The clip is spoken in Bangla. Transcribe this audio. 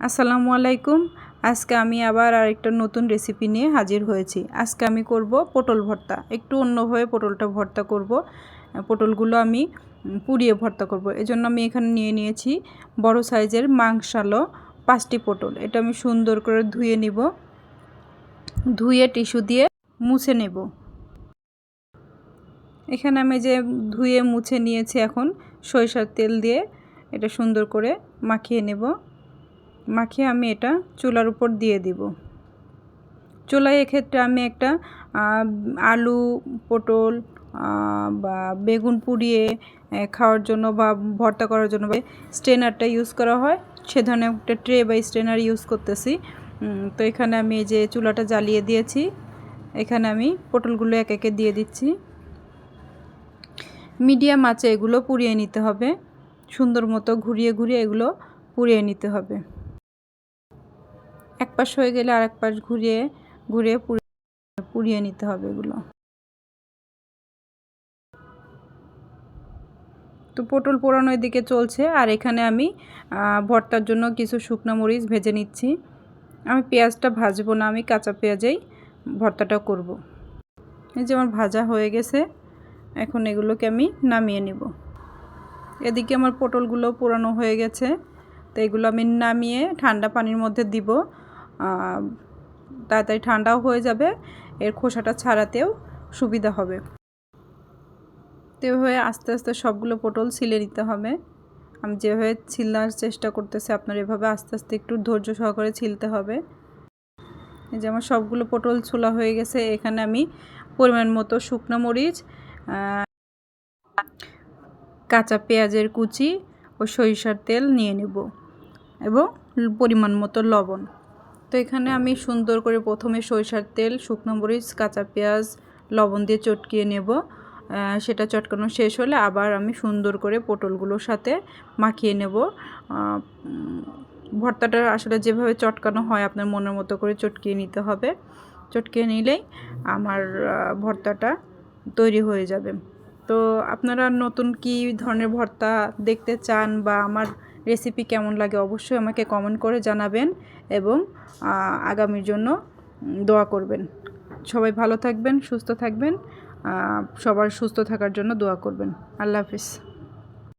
আসসালামু আলাইকুম। আজকে আমি আবার আরেকটা নতুন রেসিপি নিয়ে হাজির হয়েছি। আজকে আমি করব পটল ভর্তা। একটু অন্যভাবে পটলটা ভর্তা করব। পটলগুলো আমি পুড়িয়ে ভর্তা করব। এজন্য আমি এখানে নিয়ে নিয়েছি বড় সাইজের মাংসালো 5টি পটল। এটা আমি সুন্দর করে ধুয়ে নিব। ধুয়ে টিস্যু দিয়ে মুছে নেব। এখানে আমি যে ধুয়ে মুছে নিয়েছি, এখন সরিষার তেল দিয়ে এটা সুন্দর করে মাখিয়ে নেব। মাখিয়ে আমি এটা চুলার উপর দিয়ে দিব। চুলায় এক্ষেত্রে আমি একটা আলু, পটল বা বেগুন পুড়িয়ে খাওয়ার জন্য বা ভর্তা করার জন্য স্ট্রেনারটা ইউজ করা হয়, সে ধরনের একটা ট্রে বা স্ট্রেনার ইউজ করতেছি। তো এখানে আমি এই যে চুলাটা জ্বালিয়ে দিয়েছি। এখানে আমি পটলগুলো এক একে দিয়ে দিচ্ছি। মিডিয়াম আঁচে এগুলো পুড়িয়ে নিতে হবে। সুন্দর মতো ঘুরিয়ে ঘুরিয়ে এগুলো পুড়িয়ে নিতে হবে। এক পাশ হয়ে গেলে আরেক পাশ ঘুরিয়ে ঘুরিয়ে পুড়িয়ে নিতে হবে এগুলো। তো পটল পোড়ানোর দিকে চলছে, আর এখানে আমি ভর্তার জন্য কিছু শুকনো মরিচ ভেজে নিচ্ছি। আমি পেঁয়াজটা ভাজবো না, আমি কাঁচা পেঁয়াজেই ভর্তাটা করব। এই যে আমার ভাজা হয়ে গেছে, এখন এগুলোকে আমি নামিয়ে নেব। এদিকে আমার পটলগুলো পোড়ানো হয়ে গেছে, তো এগুলো আমি নামিয়ে ঠান্ডা পানির মধ্যে দিব। তাড়াতাড়ি ঠান্ডাও হয়ে যাবে, এর খোসাটা ছাড়াতেও সুবিধা হবে। তো এভাবে আস্তে আস্তে সবগুলো পটল ছিলে নিতে হবে। আমি যেভাবে ছিলার চেষ্টা করতেছি, আপনার এভাবে আস্তে আস্তে একটু ধৈর্য সহকারে ছিলতে হবে। এই যে আমার সবগুলো পটল ছোলা হয়ে গেছে। এখানে আমি পরিমাণ মতো শুকনো মরিচ, কাঁচা পেঁয়াজের কুচি ও সরিষার তেল নিয়ে নেব এবং পরিমাণ মতো লবণ। তো এখানে আমি সুন্দর করে প্রথমে সরিষার তেল, শুকনো মরিচ, কাঁচা পেঁয়াজ, লবণ দিয়ে চটকিয়ে নেব। সেটা চটকানো শেষ হলে আবার আমি সুন্দর করে পটলগুলোর সাথে মাখিয়ে নেব। ভর্তাটা আসলে যেভাবে চটকানো হয় আপনার মনের মতো করে চটকিয়ে নিতে হবে। চটকিয়ে নিলেই আমার ভর্তাটা তৈরি হয়ে যাবে। তো আপনারা নতুন কী ধরনের ভর্তা দেখতে চান বা আমার রেসিপি কেমন লাগে অবশ্যই আমাকে কমেন্ট করে জানাবেন এবং আগামীর জন্য দোয়া করবেন। সবাই ভালো থাকবেন, সুস্থ থাকবেন। সবার সুস্থ থাকার জন্য দোয়া করবেন। আল্লাহ হাফিজ।